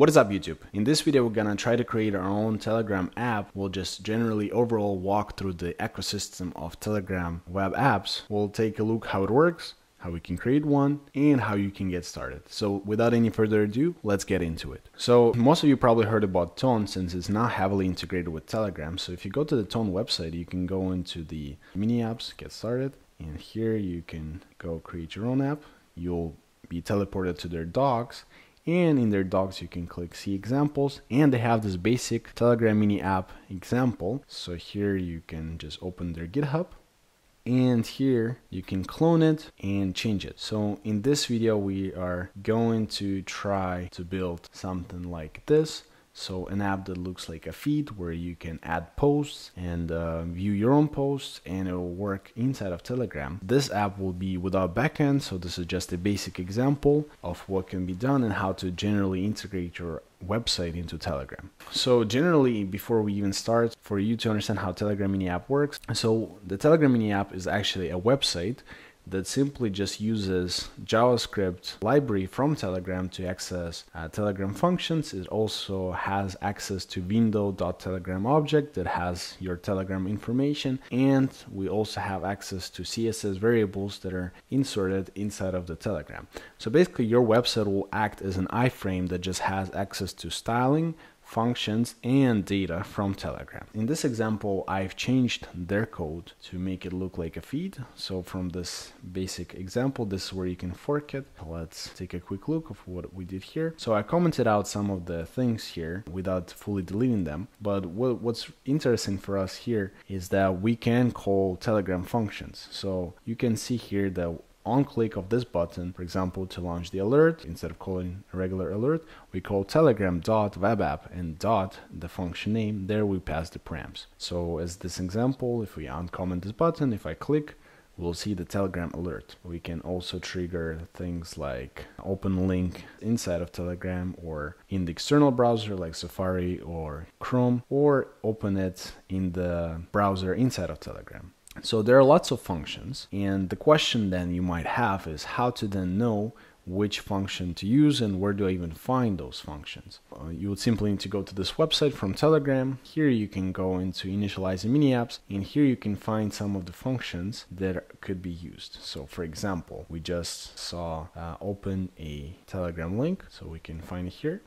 What is up, YouTube? In this video, we're gonna try to create our own Telegram app. We'll just generally overall walk through the ecosystem of Telegram web apps. We'll take a look how it works, how we can create one, and how you can get started. So without any further ado, let's get into it. So most of you probably heard about Tone since it's not heavily integrated with Telegram. So if you go to the Tone website, you can go into the mini apps, get started, and here you can go create your own app. You'll be teleported to their docs. And in their docs, you can click see examples, and they have this basic Telegram mini app example. So here you can just open their GitHub, and here you can clone it and change it. So in this video, we are going to try to build something like this. So an app that looks like a feed where you can add posts and view your own posts, and it will work inside of Telegram. This app will be without backend, so this is just a basic example of what can be done and how to generally integrate your website into Telegram. So generally, before we even start, for you to understand how Telegram mini app works, so the Telegram mini app is actually a website that simply just uses JavaScript library from Telegram to access Telegram functions. It also has access to window.telegram object that has your Telegram information, and we also have access to CSS variables that are inserted inside of the Telegram. So basically your website will act as an iframe that just has access to styling, functions, and data from Telegram. In this example, I've changed their code to make it look like a feed. So from this basic example, this is where you can fork it. Let's take a quick look of what we did here. So I commented out some of the things here without fully deleting them. But what's interesting for us here is that we can call Telegram functions. So you can see here that on click of this button, for example, to launch the alert, instead of calling a regular alert, we call telegram.webapp and dot the function name. There we pass the params. So as this example, if we uncomment this button, if I click, we'll see the Telegram alert. We can also trigger things like open link inside of Telegram or in the external browser like Safari or Chrome, or open it in the browser inside of Telegram. So there are lots of functions, and the question then you might have is how to then know which function to use and where do I even find those functions. You would simply need to go to this website from Telegram. Here you can go into initializing mini apps, and here you can find some of the functions that could be used. So for example, we just saw open a Telegram link, so we can find it here.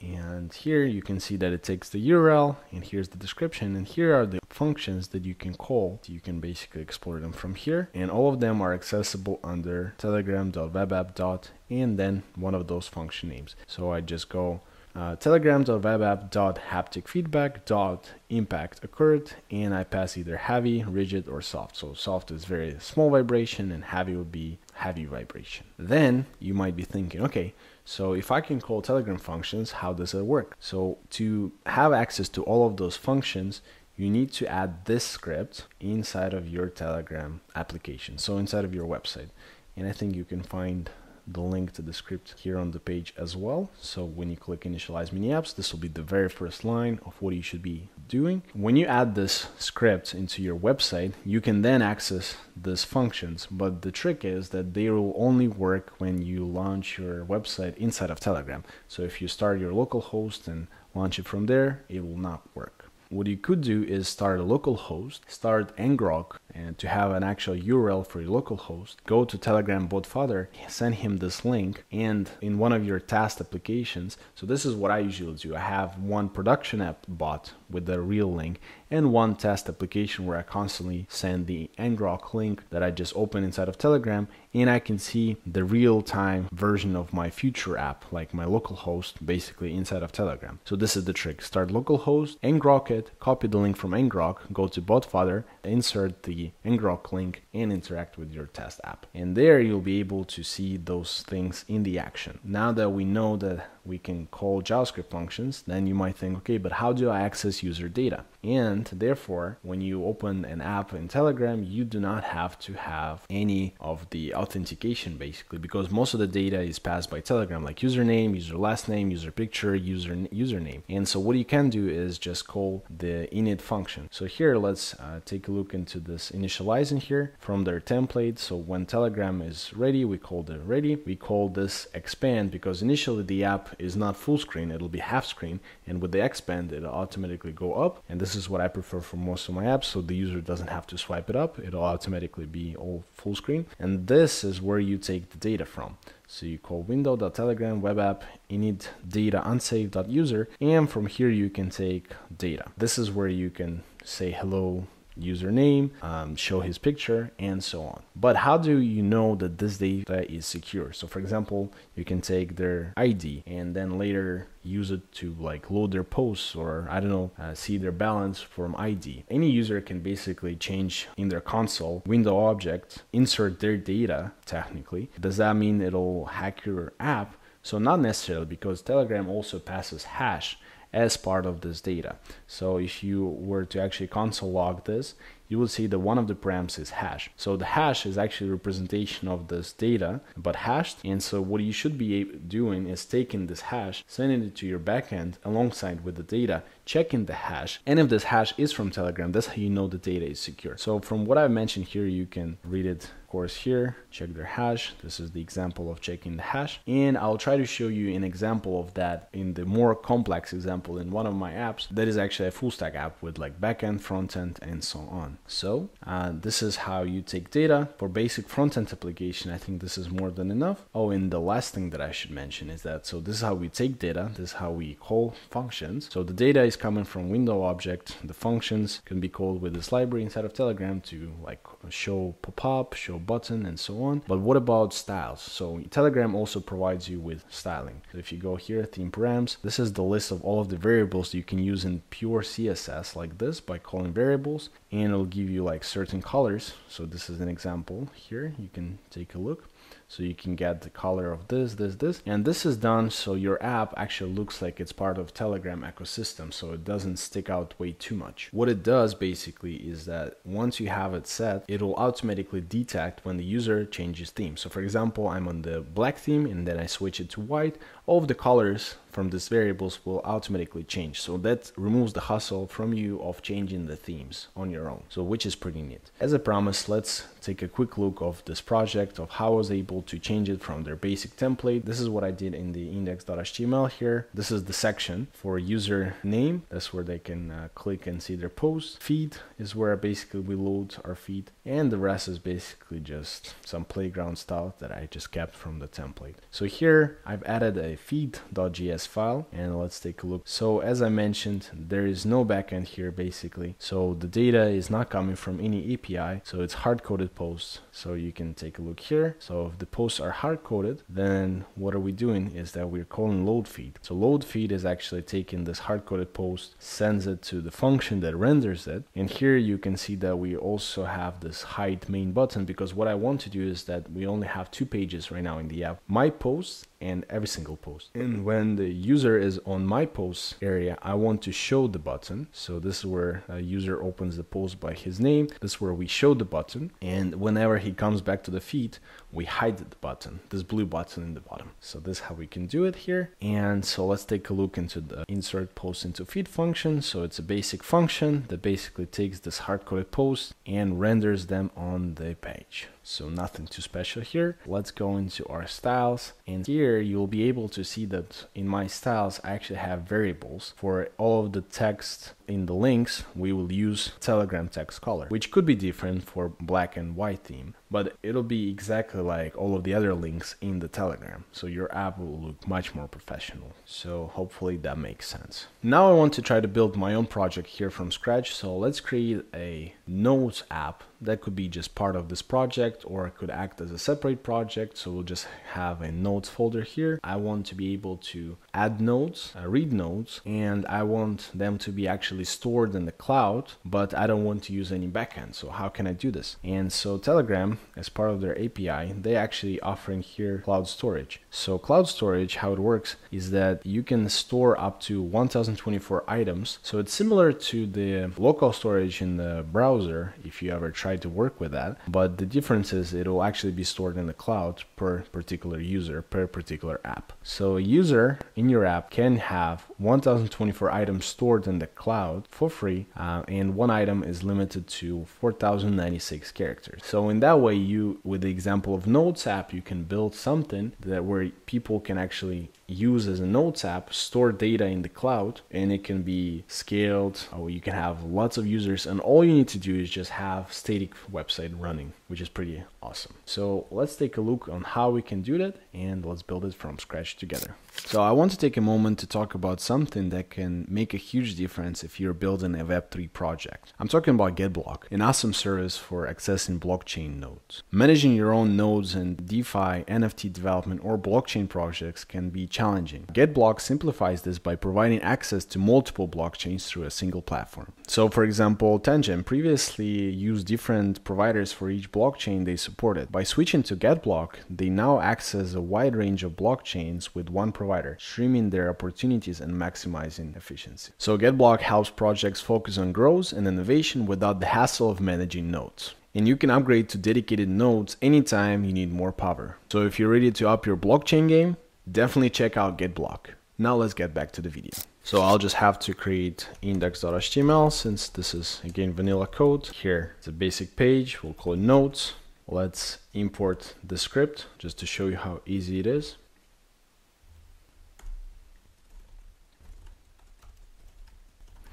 And here you can see that it takes the URL, and here's the description, and here are the functions that you can call. You can basically explore them from here, and all of them are accessible under telegram.webapp. and then one of those function names. So I just go telegram.webapp.hapticfeedback.impact occurred, and I pass either heavy, rigid, or soft. So soft is very small vibration, and heavy would be heavy vibration. Then you might be thinking, okay, so if I can call Telegram functions, how does it work? So to have access to all of those functions, you need to add this script inside of your Telegram application, so inside of your website. And I think you can find the link to the script here on the page as well. So when you click initialize mini apps, this will be the very first line of what you should be doing. When you add this script into your website, you can then access these functions, but the trick is that they will only work when you launch your website inside of Telegram. So if you start your local host and launch it from there, it will not work. What you could do is start a local host, start ngrok, and to have an actual URL for your local host, go to Telegram bot father, send him this link, and in one of your test applications, so this is what I usually do. I have one production app bot with the real link and one test application where I constantly send the ngrok link that I just opened inside of Telegram, and I can see the real-time version of my future app, like my local host, basically inside of Telegram. So this is the trick. Start local host, ngrok it, copy the link from ngrok, go to botfather, insert the ngrok link, and interact with your test app. And there you'll be able to see those things in the action. Now that we know that we can call JavaScript functions, then you might think, okay, but how do I access user data? And therefore, when you open an app in Telegram, you do not have to have any of the authentication, basically, because most of the data is passed by Telegram, like username, user last name, user picture, username. And so what you can do is just call the init function. So here, let's take a look into this initializing here from their template. So when Telegram is ready, we call the ready. We call this expand because initially the app is not full screen, it'll be half screen, and with the expand it'll automatically go up. And this is what I prefer for most of my apps, so the user doesn't have to swipe it up, it'll automatically be all full screen. And this is where you take the data from. So you call window.telegram web app init data unsaved.user, and from here you can take data. This is where you can say hello username, show his picture, and so on. But how do you know that this data is secure? So for example, you can take their ID and then later use it to like load their posts, or I don't know, see their balance from ID. Any user can basically change in their console window object, insert their data technically. Does that mean it'll hack your app? So not necessarily, because Telegram also passes hash as part of this data. So if you were to actually console log this, you will see that one of the params is hash. So the hash is actually a representation of this data, but hashed. And so what you should be doing is taking this hash, sending it to your backend alongside with the data, checking the hash. And if this hash is from Telegram, that's how you know the data is secure. So from what I mentioned here, you can read it, of course, here, check their hash. This is the example of checking the hash. And I'll try to show you an example of that in the more complex example in one of my apps that is actually a full stack app with like backend, frontend, and so on. So this is how you take data. For basic front-end application, I think this is more than enough. Oh, and the last thing that I should mention is that, so this is how we take data, this is how we call functions. So the data is coming from window object. The functions can be called with this library inside of Telegram to like show pop-up, show button, and so on. But what about styles? So Telegram also provides you with styling. So if you go here, theme params, this is the list of all of the variables you can use in pure CSS like this by calling variables, and it'll give you like certain colors. So this is an example here, you can take a look. So you can get the color of this, and this is done so your app actually looks like it's part of Telegram ecosystem, so it doesn't stick out way too much. What it does basically is that once you have it set, it'll automatically detect when the user changes theme. So for example, I'm on the black theme and then I switch it to white. All of the colors from these variables will automatically change. So that removes the hustle from you of changing the themes on your own. So which is pretty neat. As I promised, let's take a quick look of this project, of how I was able to change it from their basic template. This is what I did in the index.html here. This is the section for user name. That's where they can click and see their post. Feed is where basically we load our feed. And the rest is basically just some playground stuff that I just kept from the template. So here I've added a feed.js file, and let's take a look. So as I mentioned, there is no backend here basically. So the data is not coming from any API. So it's hard-coded posts. So you can take a look here. So if the posts are hard-coded, then what are we doing is that we're calling load feed. So load feed is actually taking this hard-coded post, sends it to the function that renders it. And here you can see that we also have this hide main button, because what I want to do is that we only have two pages right now in the app: my posts and every single post. And when the user is on my posts area, I want to show the button. So this is where a user opens the post by his name. This is where we show the button. And whenever he comes back to the feed, we hide the button, this blue button in the bottom. So this is how we can do it here. And so let's take a look into the insert post into feed function. So it's a basic function that basically takes this hard-coded post and renders them on the page. So nothing too special here. Let's go into our styles, and here you'll be able to see that in my styles I actually have variables. For all of the text in the links, we will use Telegram text color, which could be different for black and white theme, but it'll be exactly like all of the other links in the Telegram. So your app will look much more professional. So hopefully that makes sense. Now I want to try to build my own project here from scratch. So let's create a notes app that could be just part of this project, or it could act as a separate project. So we'll just have a notes folder here. I want to be able to add notes, read notes, and I want them to be actually stored in the cloud, but I don't want to use any backend. So how can I do this? And so Telegram, as part of their API, they actually offering here cloud storage. So cloud storage, how it works is that you can store up to 1024 items. So it's similar to the local storage in the browser, if you ever try to work with that, but the difference is it'll actually be stored in the cloud per particular user, per particular app. So a user in your app can have 1024 items stored in the cloud for free, and one item is limited to 4096 characters. So in that way, you, with the example of Notes app, you can build something that where people can actually use as a Notes app, store data in the cloud, and it can be scaled, or you can have lots of users, and all you need to do is just have static website running, which is pretty awesome. So let's take a look on how we can do that, and let's build it from scratch together. So I want to take a moment to talk about something that can make a huge difference if you're building a Web3 project. I'm talking about GetBlock, an awesome service for accessing blockchain nodes. Managing your own nodes in DeFi, NFT development, or blockchain projects can be challenging. GetBlock simplifies this by providing access to multiple blockchains through a single platform. So for example, Tangent previously used different providers for each blockchain they supported. By switching to GetBlock, they now access a wide range of blockchains with one provider, streaming their opportunities and maximizing efficiency. So GetBlock helps projects focus on growth and innovation without the hassle of managing nodes. And you can upgrade to dedicated nodes anytime you need more power. So if you're ready to up your blockchain game, definitely check out GetBlock. Now let's get back to the video. So I'll just have to create index.html since this is again vanilla code. Here it's a basic page, we'll call it nodes. Let's import the script just to show you how easy it is.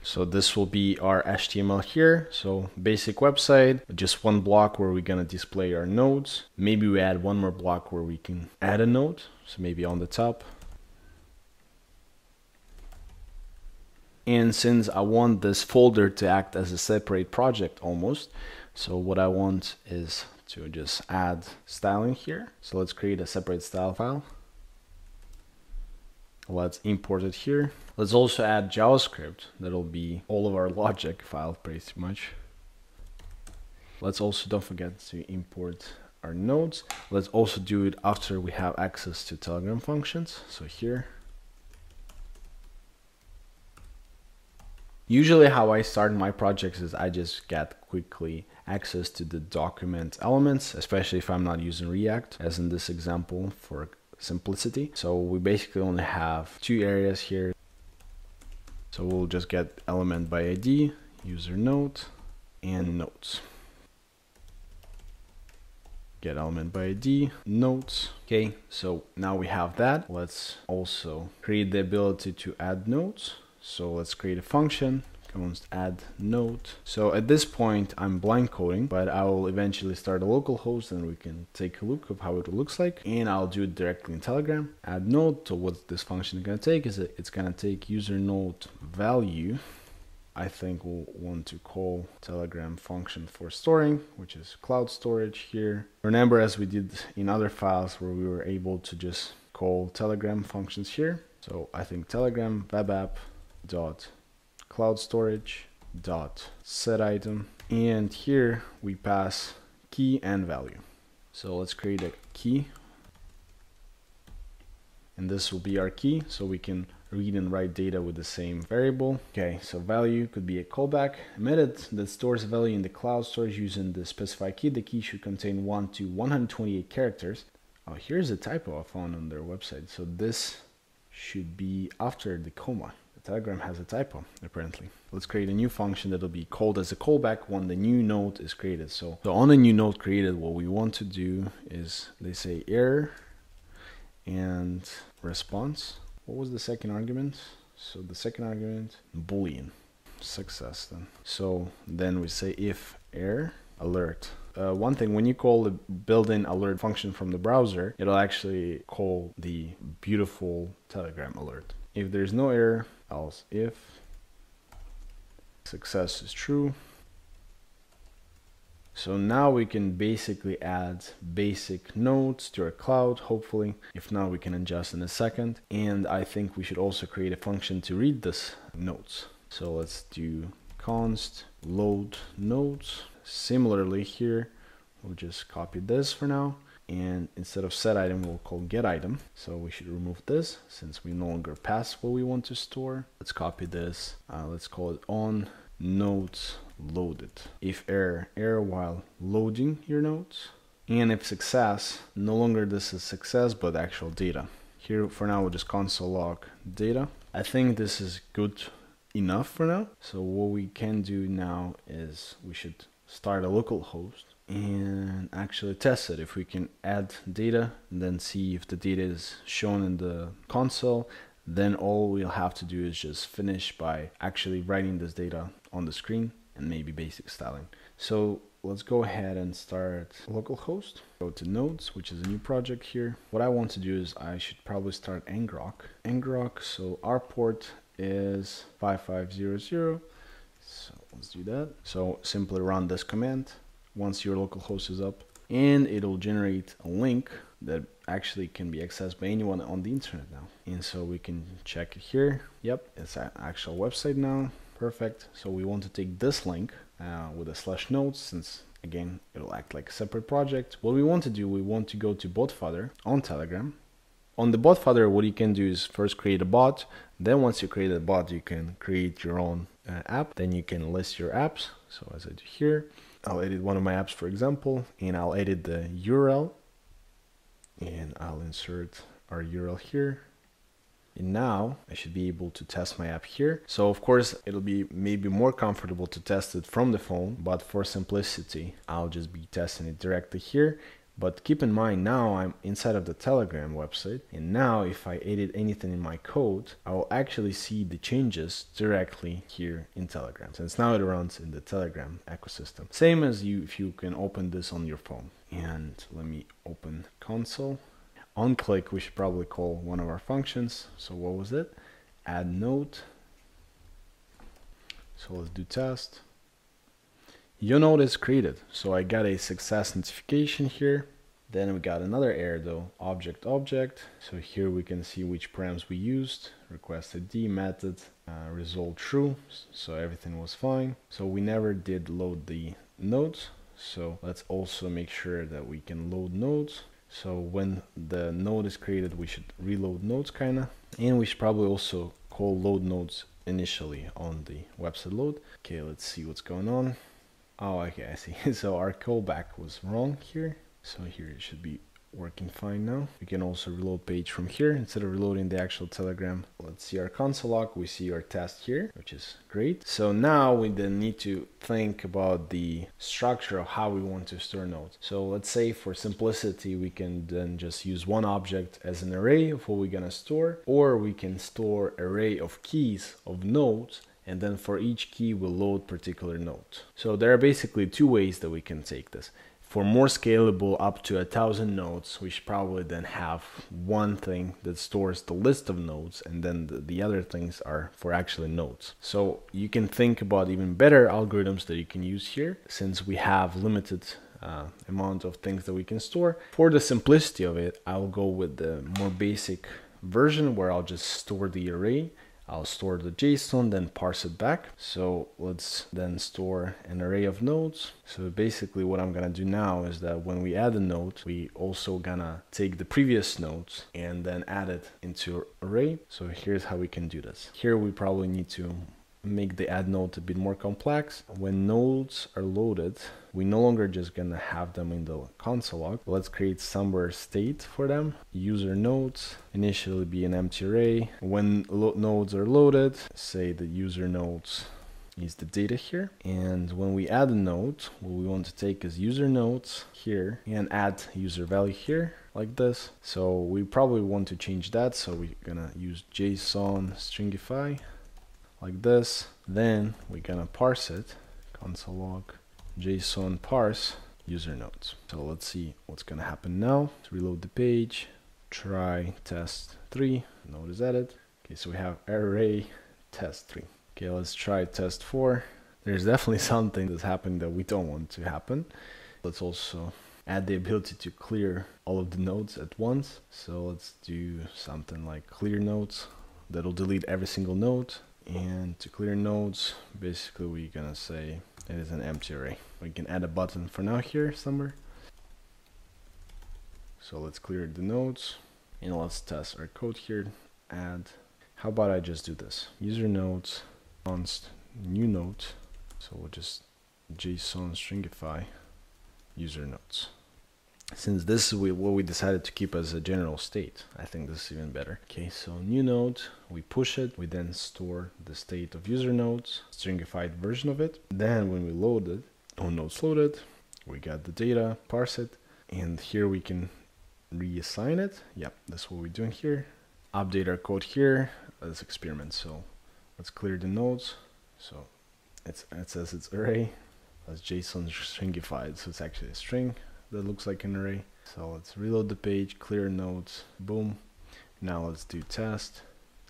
So this will be our HTML here. So basic website, just one block where we're gonna display our nodes. Maybe we add one more block where we can add a node. So maybe on the top. And since I want this folder to act as a separate project almost, so what I want is to just add styling here. So let's create a separate style file. Let's import it here. Let's also add JavaScript. That'll be all of our logic file pretty much. Let's also don't forget to import our nodes. Let's also do it after we have access to Telegram functions. So here. Usually how I start my projects is I just get quickly access to the document elements, especially if I'm not using React, as in this example for simplicity. So we basically only have two areas here. So we'll just get element by ID, user node, and nodes. Get element by ID, nodes. Okay, so now we have that. Let's also create the ability to add nodes. So let's create a function, const add node. So at this point I'm blind coding, but I will eventually start a local host and we can take a look of how it looks like. And I'll do it directly in Telegram. Add node. So what this function is going to take is it's going to take user node value. I think we'll want to call Telegram function for storing, which is cloud storage here. Remember, as we did in other files where we were able to just call Telegram functions here. So I think Telegram web app dot cloud storage dot set item, and here we pass key and value. So let's create a key, and this will be our key, so we can read and write data with the same variable. Okay, so value could be a callback. A method that stores a value in the cloud storage using the specified key. The key should contain 1 to 128 characters. Oh, here's a typo I found on their website. So this should be after the comma. Telegram has a typo, apparently. Let's create a new function that'll be called as a callback when the new node is created. So on the new node created, what we want to do is they say error and response. What was the second argument? So the second argument, Boolean, success then. So then we say if error alert. One thing, when you call the built-in alert function from the browser, it'll actually call the beautiful Telegram alert. If there's no error, else if success is true. So now we can basically add basic nodes to our cloud, hopefully. If not, we can adjust in a second. And I think we should also create a function to read this nodes. So let's do const load nodes. Similarly here, we'll just copy this for now. And instead of set item, we'll call get item. So we should remove this since we no longer pass what we want to store. Let's copy this. Let's call it on nodes loaded. If error, error while loading your nodes. And if success, no longer this is success, but actual data. Here for now, we'll just console log data. I think this is good enough for now. So what we can do now is we should start a local host. and actually test it. If we can add data and then see if the data is shown in the console, then all we'll have to do is just finish by actually writing this data on the screen and maybe basic styling. So let's go ahead and start localhost. Go to nodes, which is a new project here. What I want to do is I should probably start ngrok. So our port is 5500. So let's do that. So simply run this command once your localhost is up, and it'll generate a link that actually can be accessed by anyone on the internet now. And so we can check it here. Yep, it's an actual website now. Perfect. So we want to take this link with a /nodes, since again it'll act like a separate project. What we want to do, we want to go to bot fodder on Telegram. On the bot fodder, what you can do is first create a bot. Then once you create a bot, you can create your own app. Then you can list your apps. So as I do here, I'll edit one of my apps, for example, and I'll edit the URL, and I'll insert our URL here. And now I should be able to test my app here. So of course, it'll be maybe more comfortable to test it from the phone, but for simplicity, I'll just be testing it directly here. But keep in mind, now I'm inside of the Telegram website, and now if I edit anything in my code, I will actually see the changes directly here in Telegram, since now it runs in the Telegram ecosystem. Same as if you can open this on your phone. And let me open console. On click, we should probably call one of our functions. So what was it? Add node. So let's do test. Your node is created. So I got a success notification here. Then we got another error though, object. So here we can see which params we used, request ID, method, result true. So everything was fine. So we never did load the nodes. So let's also make sure that we can load nodes. So when the node is created, we should reload nodes kinda. And we should probably also call load nodes initially on the website load. Okay, let's see what's going on. Oh, okay, I see. So our callback was wrong here. So here it should be working fine now. We can also reload page from here instead of reloading the actual Telegram. Let's see our console log. We see our test here, which is great. So now we then need to think about the structure of how we want to store nodes. So let's say for simplicity, we can then just use one object as an array of what we're gonna store, or we can store array of keys of nodes, and then for each key we'll load particular node. So there are basically two ways that we can take this. For more scalable, up to 1,000 nodes, we should probably then have one thing that stores the list of nodes, and then the other things are for actually nodes. So you can think about even better algorithms that you can use here, since we have limited amount of things that we can store. For the simplicity of it, I'll go with the more basic version where I'll just store the array. I'll store the JSON, then parse it back. So let's then store an array of nodes. So basically what I'm gonna do now is that when we add a node, we also gonna take the previous nodes and then add it into array. So here's how we can do this. Here we probably need to make the add node a bit more complex. When nodes are loaded, we no longer just gonna have them in the console log. Let's create somewhere state for them. User nodes initially be an empty array. When nodes are loaded, say the user nodes is the data here. And when we add a node, what we want to take is user nodes here and add user value here like this. So we probably want to change that. So we're gonna use JSON stringify like this. Then we're gonna parse it, console log JSON parse user nodes. So let's see what's gonna happen now. To reload the page, try test 3, node is added. Okay, so we have array test 3. Okay, let's try test 4. There's definitely something that's happened that we don't want to happen. Let's also add the ability to clear all of the nodes at once. So let's do something like clear nodes. That'll delete every single node. And to clear nodes, basically we're gonna say it is an empty array. We can add a button for now here somewhere. So let's clear the nodes and let's test our code here. Add, how about I just do this? User nodes, const new node. So we'll just JSON stringify user nodes. Since this is what we decided to keep as a general state, I think this is even better. Okay, so new node, we push it, we then store the state of user nodes, stringified version of it. Then when we load it, on nodes loaded, We got the data, parse it, and here we can reassign it. Yep, that's what we're doing here. Update our code here. Let's experiment. So let's clear the nodes. So it says it's array. That's JSON stringified, so it's actually a string that looks like an array. So let's reload the page, clear nodes, boom. Now let's do test.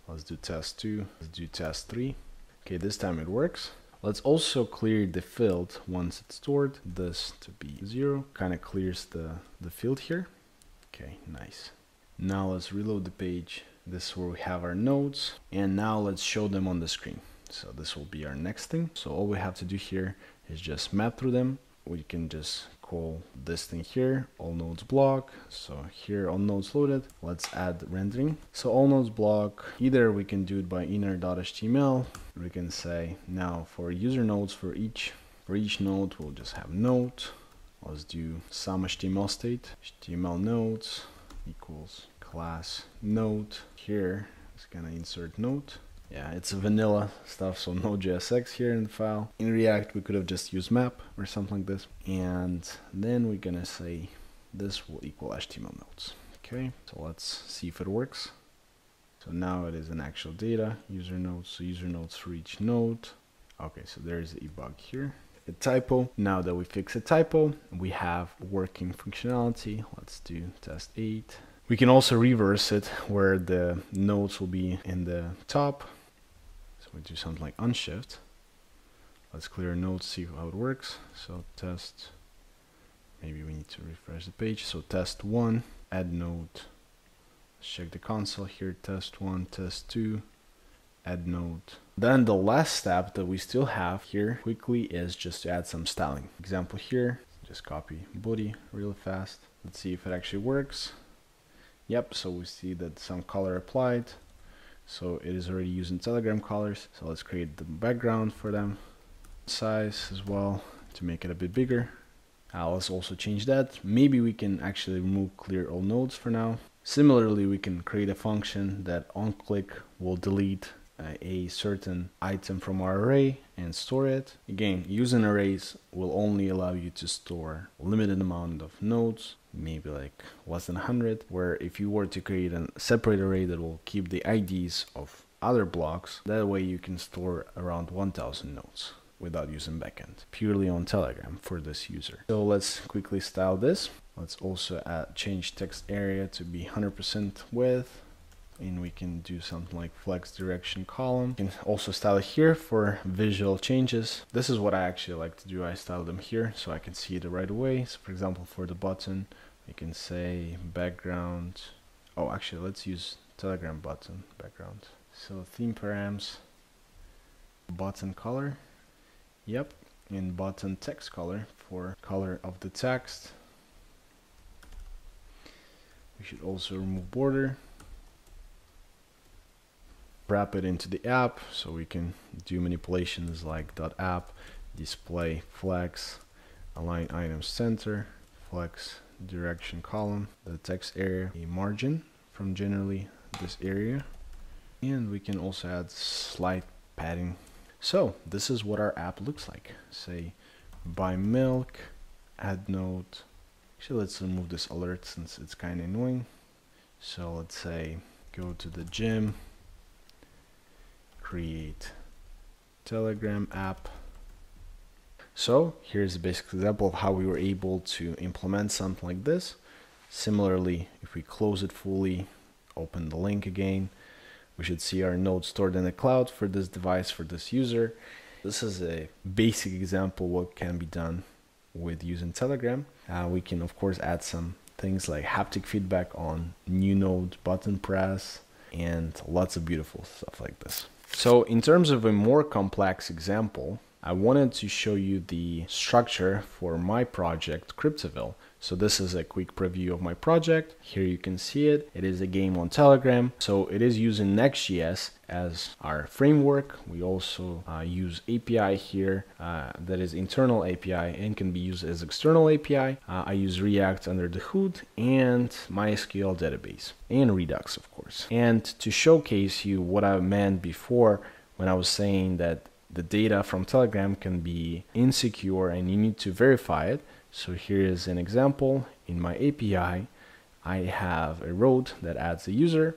Let's do test 2. Let's do test 3. Okay, this time it works. Let's also clear the field once it's stored. This to be 0. Kind of clears the field here. Okay, nice. Now let's reload the page. This is where we have our nodes. And now let's show them on the screen. So this will be our next thing. So all we have to do here is just map through them. We can just call this thing here, all nodes block. So here, all nodes loaded. Let's add rendering. So all nodes block, either we can do it by inner.html. We can say now for user nodes for each node, we'll just have node. Let's do some HTML state. HTML nodes equals class node. Here it's gonna insert node. Yeah, it's a vanilla stuff, so no JSX here in the file. In React, we could have just used map or something like this. And then we're gonna say this will equal HTML nodes. Okay, so let's see if it works. So now it is an actual data, user nodes, so user nodes for each node. Okay, so there's a bug here. A typo. Now that we fix a typo, we have working functionality. Let's do test 8. We can also reverse it where the nodes will be in the top. So we do something like unshift. Let's clear nodes, see how it works. So test, maybe we need to refresh the page. So test 1, add node. Let's check the console here, test 1, test 2, add node. Then the last step that we still have here quickly is just to add some styling. Example here, just copy body really fast. Let's see if it actually works. Yep, so we see that some color applied. So it is already using Telegram colors. So let's create the background for them. Size as well to make it a bit bigger. Let's also change that. Maybe we can actually remove clear all nodes for now. Similarly, we can create a function that on click will delete a certain item from our array and store it. Again, using arrays will only allow you to store a limited amount of nodes, maybe like less than 100, where if you were to create a separate array that will keep the IDs of other blocks, that way you can store around 1000 nodes without using backend, purely on Telegram for this user. So let's quickly style this. Let's also change text area to be 100% width. And we can do something like flex direction column. You can also style it here for visual changes. This is what I actually like to do. I style them here so I can see it right away. So for example, for the button, we can say background. Oh, actually, let's use Telegram button background. So theme params, button color. Yep, and button text color for color of the text. We should also remove border. Wrap it into the app so we can do manipulations like .app, display, flex, align items center, flex direction column, the text area, a margin from generally this area, and we can also add slight padding. So this is what our app looks like. Say buy milk, add node. Actually, let's remove this alert since it's kind of annoying. So let's say go to the gym, create Telegram app. So here's a basic example of how we were able to implement something like this. Similarly, if we close it fully, open the link again, we should see our node stored in the cloud for this device, for this user. This is a basic example what can be done with using Telegram. We can of course add some things like haptic feedback on new node, button press, and lots of beautiful stuff like this. So in terms of a more complex example, I wanted to show you the structure for my project, Cryptoville. So this is a quick preview of my project. Here you can see it. It is a game on Telegram. So it is using Next.js as our framework. We also use API here that is internal API and can be used as external API. I use React under the hood and MySQL database and Redux, of course. And to showcase you what I meant before when I was saying that the data from Telegram can be insecure and you need to verify it. So here is an example. In my API, I have a road that adds a user.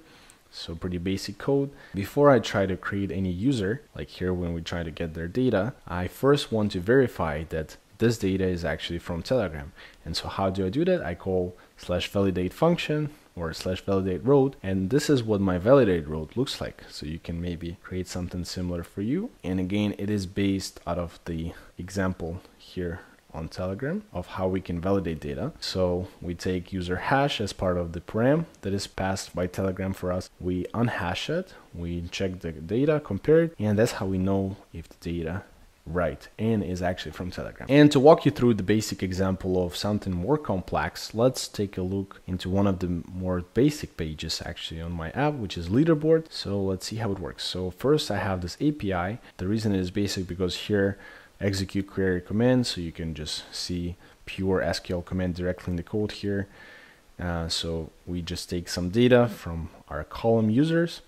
So pretty basic code. Before I try to create any user, like here when we try to get their data, I first want to verify that this data is actually from Telegram. And so how do I do that? I call /validate function or /validate road, and this is what my validate road looks like. So you can maybe create something similar for you. And again, it is based out of the example here on Telegram of how we can validate data. So we take user hash as part of the param that is passed by Telegram for us. We unhash it, we check the data, compare it, and that's how we know if the data right and is actually from Telegram. And to walk you through the basic example of something more complex, let's take a look into one of the more basic pages actually on my app, which is leaderboard. So let's see how it works. So first I have this API. The reason it is basic because here execute query command, so you can just see pure SQL command directly in the code here. So we just take some data from our column users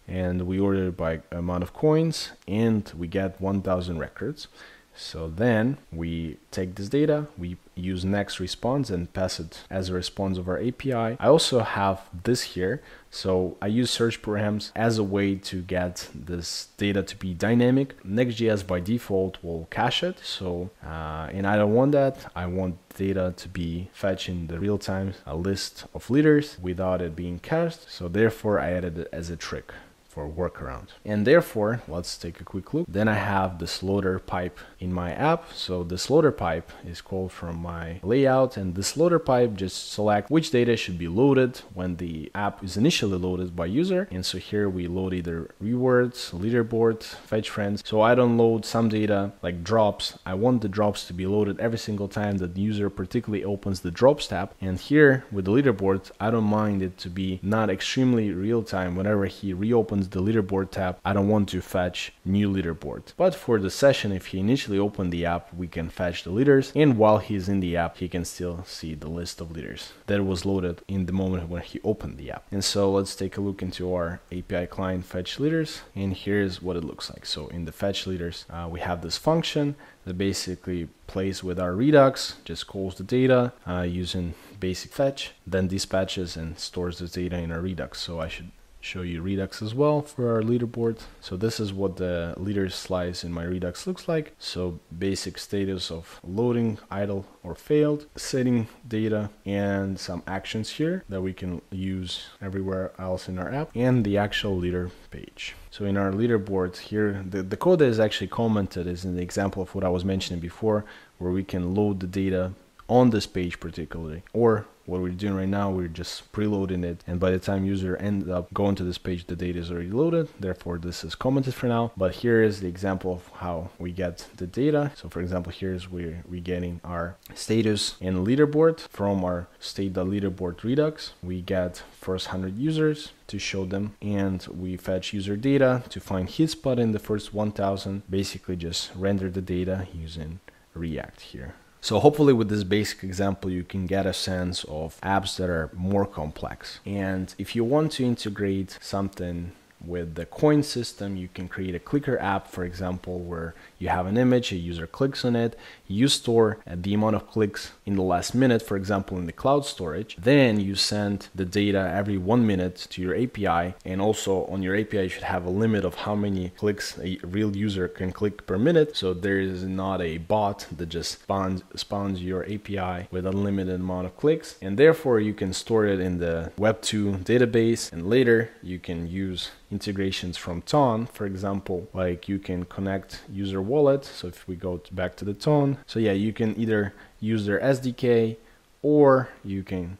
and we order it by amount of coins and we get 1000 records. So then we take this data, we use next response and pass it as a response of our API. I also have this here. So I use search params as a way to get this data to be dynamic. Next.js by default will cache it. So, and I don't want that. I want data to be fetched in the real time, a list of leaders without it being cached. So therefore I added it as a trick for workaround. And therefore, let's take a quick look. Then I have this loader pipe in my app. So this loader pipe is called from my layout, and this loader pipe just select which data should be loaded when the app is initially loaded by user. And so here we load either rewards, leaderboard, fetch friends. So I don't load some data like drops. I want the drops to be loaded every single time that the user particularly opens the drops tab. And here with the leaderboard, I don't mind it to be not extremely real time. Whenever he reopens the leaderboard tab, I don't want to fetch new leaderboard. But for the session, if he initially opened the app, we can fetch the leaders, and while he's in the app, he can still see the list of leaders that was loaded in the moment when he opened the app. And so let's take a look into our API client fetch leaders, and here's what it looks like. So in the fetch leaders, we have this function that basically plays with our Redux, just calls the data using basic fetch, then dispatches and stores this data in our Redux. So I should show you Redux as well for our leaderboard. So this is what the leaders slice in my Redux looks like. So basic status of loading, idle or failed, setting data, and some actions here that we can use everywhere else in our app, and the actual leader page. So in our leaderboard here, the code that is actually commented is in the example of what I was mentioning before, where we can load the data on this page particularly, or what we're doing right now, we're just preloading it, and by the time user ends up going to this page, the data is already loaded. Therefore this is commented for now. But here is the example of how we get the data. So for example, here's where we're getting our status and leaderboard from our state.leaderboard Redux. We get first 100 users to show them, and we fetch user data to find his spot in the first 1000. Basically just render the data using React here. So hopefully with this basic example, you can get a sense of apps that are more complex. And if you want to integrate something with the coin system, you can create a clicker app, for example, where you have an image, a user clicks on it, you store the amount of clicks in the last minute, for example, in the cloud storage. Then you send the data every 1 minute to your API. And also on your API, you should have a limit of how many clicks a real user can click per minute. So there is not a bot that just spawns your API with a limited amount of clicks. And therefore you can store it in the Web2 database. And later you can use integrations from Ton, for example, like you can connect user wallet. So if we go back to the Ton, so yeah, you can either use their SDK or you can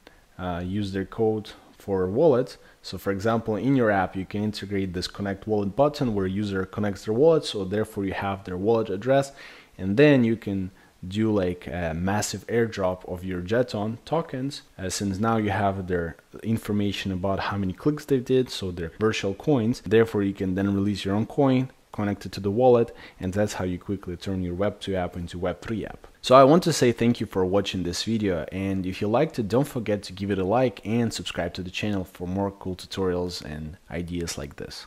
use their code for wallet. So for example, in your app, you can integrate this connect wallet button where user connects their wallet. So therefore you have their wallet address, and then you can do like a massive airdrop of your Jeton tokens, since now you have their information about how many clicks they did, so their virtual coins. Therefore you can then release your own coin, connect it to the wallet, and that's how you quickly turn your Web2 app into Web3 app. So I want to say thank you for watching this video, and if you liked it, don't forget to give it a like and subscribe to the channel for more cool tutorials and ideas like this.